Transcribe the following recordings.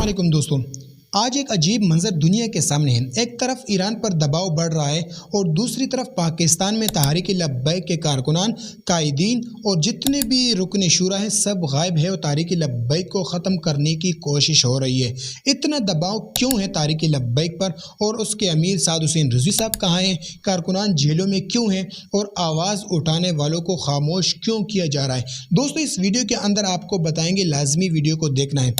अस्सलाम वालेकुम दोस्तों। आज एक अजीब मंजर दुनिया के सामने है। एक तरफ ईरान पर दबाव बढ़ रहा है और दूसरी तरफ पाकिस्तान में तहरीक लब्बैक के कारकुनान, कायदीन और जितने भी रुकन शुरा हैं सब गायब है और तहरीक लब्बैक को ख़त्म करने की कोशिश हो रही है। इतना दबाव क्यों है तहरीक लब्बैक पर और उसके अमीर साद हुसैन रिजवी साहब कहाँ हैं? कारकुनान जेलों में क्यों हैं और आवाज़ उठाने वालों को खामोश क्यों किया जा रहा है? दोस्तों, इस वीडियो के अंदर आपको बताएंगे, लाजमी वीडियो को देखना है।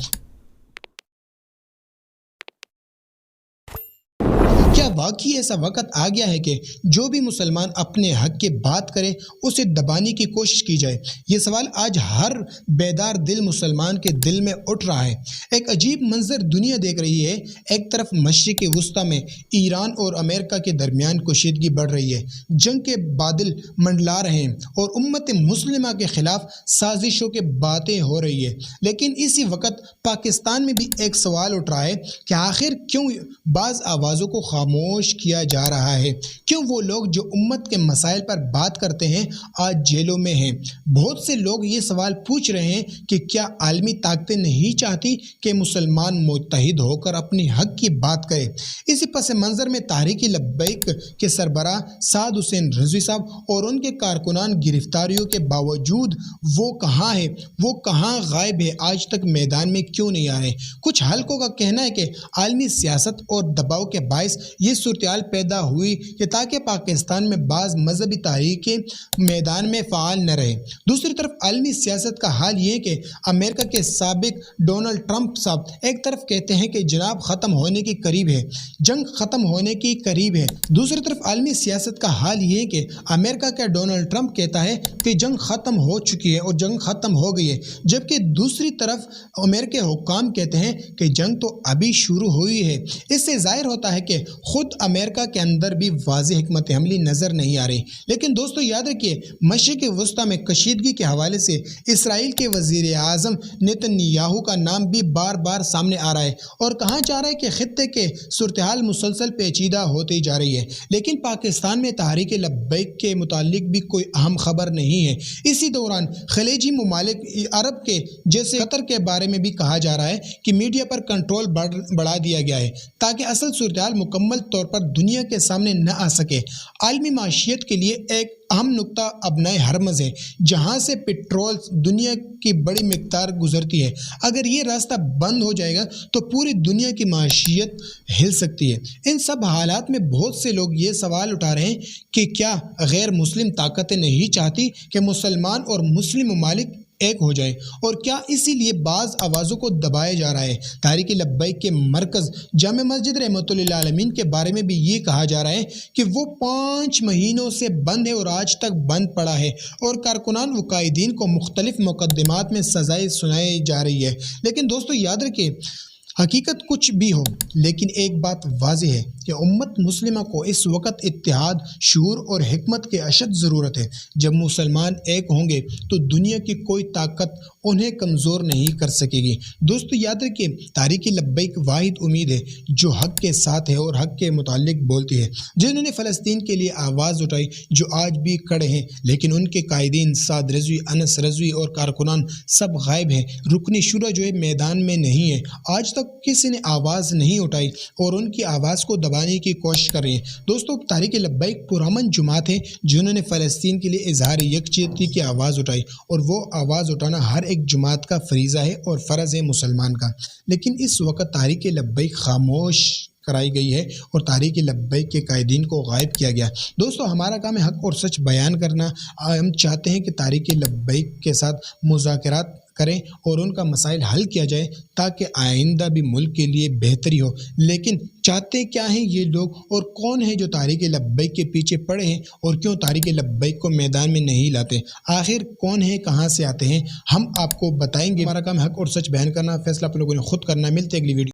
क्या वाकई ऐसा वक्त आ गया है कि जो भी मुसलमान अपने हक की बात करे उसे दबाने की कोशिश की जाए? ये सवाल आज हर बेदार दिल मुसलमान के दिल में उठ रहा है। एक अजीब मंजर दुनिया देख रही है। एक तरफ मशरिक़ वुस्ता में ईरान और अमेरिका के दरमियान कशीदगी बढ़ रही है, जंग के बादल मंडला रहे हैं और उम्मत मुस्लिमा के खिलाफ साजिशों की बातें हो रही है। लेकिन इसी वक्त पाकिस्तान में भी एक सवाल उठ रहा है कि आखिर क्यों बाज़ आवाज़ों को खामोश किया जा रहा है? क्यों वो लोग जो उम्मत के मसाइल पर बात करते हैं आज जेलों में हैं? बहुत से लोग ये सवाल पूछ रहे हैं कि क्या आलमी ताकतें नहीं चाहती कि मुसलमान मुत्तहिद होकर अपनी हक की बात करें? इसी पस मंज़र में तहरीक लब्बैक के सरबराह साद हुसैन रिजवी साहब और उनके कारकुनान गिरफ्तारियों के बावजूद वो कहाँ है, वो कहाँ गायब है, आज तक मैदान में क्यों नहीं आ रहे? कुछ हल्कों का कहना है कि आलमी सियासत और दबाव के बायस ये सूरत पैदा हुई कि ताकि पाकिस्तान में बाज़ मजहबी तहरीकें मैदान में फ़ाल न रहे। दूसरी तरफ आलमी सियासत का हाल ये है कि अमेरिका के साबिक डोनाल्ड ट्रंप साहब एक तरफ कहते हैं कि जनाब ख़त्म होने के करीब है, जंग ख़त्म होने की करीब है। दूसरी तरफ आलमी सियासत का हाल ये है कि अमेरिका का डोनाल्ड ट्रंप कहता है कि जंग ख़त्म हो चुकी है और जंग ख़त्म हो गई है, जबकि दूसरी तरफ अमेरिकी हुक्काम कहते हैं कि जंग तो अभी शुरू हुई है। इससे ज़ाहिर होता है कि खुद अमेरिका के अंदर भी वाज़ेह हिकमत अमली नज़र नहीं आ रही। लेकिन दोस्तों याद रखिए, मशरिक़ वुस्ता में कशीदगी के हवाले से इसराइल के वज़ीर आज़म नेतन्याहू का नाम भी बार बार सामने आ रहा है और कहा जा रहा है कि खित्ते के सूरत हाल मुसलसल पेचीदा होती जा रही है। लेकिन पाकिस्तान में तहरीक लब्बैक के मुतालिक भी कोई अहम खबर नहीं है। इसी दौरान खलीजी ममालिक अरब के जैसे कतर के बारे में भी कहा जा रहा है कि मीडिया पर कंट्रोल बढ़ा दिया गया है ताकि असल सूरत हाल मुकम्मल तौर पर दुनिया के सामने न आ सके। आलमी माशियत के लिए एक अहम नुक्ता अबनाए हरमज़ है, जहाँ से पेट्रोल दुनिया की बड़ी मिकदार गुजरती है। अगर ये रास्ता बंद हो जाएगा तो पूरी दुनिया की माशियत हिल सकती है। इन सब हालात में बहुत से लोग ये सवाल उठा रहे हैं कि क्या गैर मुस्लिम ताकतें नहीं चाहती कि मुसलमान और मुस्लिम ममालिक एक हो जाए, और क्या इसीलिए बाज़ आवाज़ों को दबाया जा रहा है? तहरीक लब्बैक के मरकज़ जामे मस्जिद रहमतुल्लाह लिल आलमीन के बारे में भी ये कहा जा रहा है कि वो 5 महीनों से बंद है और आज तक बंद पड़ा है और कारकुनान व कायदीन को मुख्तलिफ मुकदमात में सज़ाएं सुनाई जा रही है। लेकिन दोस्तों याद रखिए, हकीकत कुछ भी हो, लेकिन एक बात वाज़ेह है कि उम्मत मुस्लिमा को इस वक्त इत्तेहाद, शूर और हिकमत की अशद ज़रूरत है। जब मुसलमान एक होंगे तो दुनिया की कोई ताकत उन्हें कमज़ोर नहीं कर सकेगी। दोस्तों याद रखिए, तहरीक लब्बैक वाहिद उम्मीद है जो हक़ के साथ है और हक़ के मुतालिक बोलती है, जिन्होंने फ़लस्तीन के लिए आवाज़ उठाई, जो आज भी खड़े हैं। लेकिन उनके कायदीन साद रिजवी, अनस रिजवी और कारकुनान सब गायब हैं। रुकनी शुरा जो है मैदान में नहीं है। आज तक किसी ने आवाज़ नहीं उठाई और उनकी आवाज़ को दबाने की कोशिश कर रहे हैं। दोस्तों, तहरीक लब्बैक पुरअमन जमात है जिन्होंने फ़लस्तीन के लिए इज़हार यकजहती की आवाज़ उठाई और वो आवाज़ उठाना हर एक जमात का फरीज़ा है और फ़र्ज़ है मुसलमान का। लेकिन इस वक्त तहरीक लब्बैक खामोश कराई गई है और तहरीक लब्बैक के कायदीन को गायब किया गया। दोस्तों, हमारा काम है हक़ और सच बयान करना। हम चाहते हैं कि तहरीक लब्बैक के साथ मुज़ाकरात करें और उनका मसाइल हल किया जाए ताकि आइंदा भी मुल्क के लिए बेहतरी हो। लेकिन चाहते क्या हैं ये लोग और कौन है जो तहरीक लब्बैक के पीछे पड़े हैं और क्यों तहरीक लब्बैक को मैदान में नहीं लाते? आखिर कौन है, कहाँ से आते हैं? हम आपको बताएंगे। हमारा काम हक़ और सच बयान करना, फैसला आप लोगों ने खुद करना। मिलते अगली वीडियो।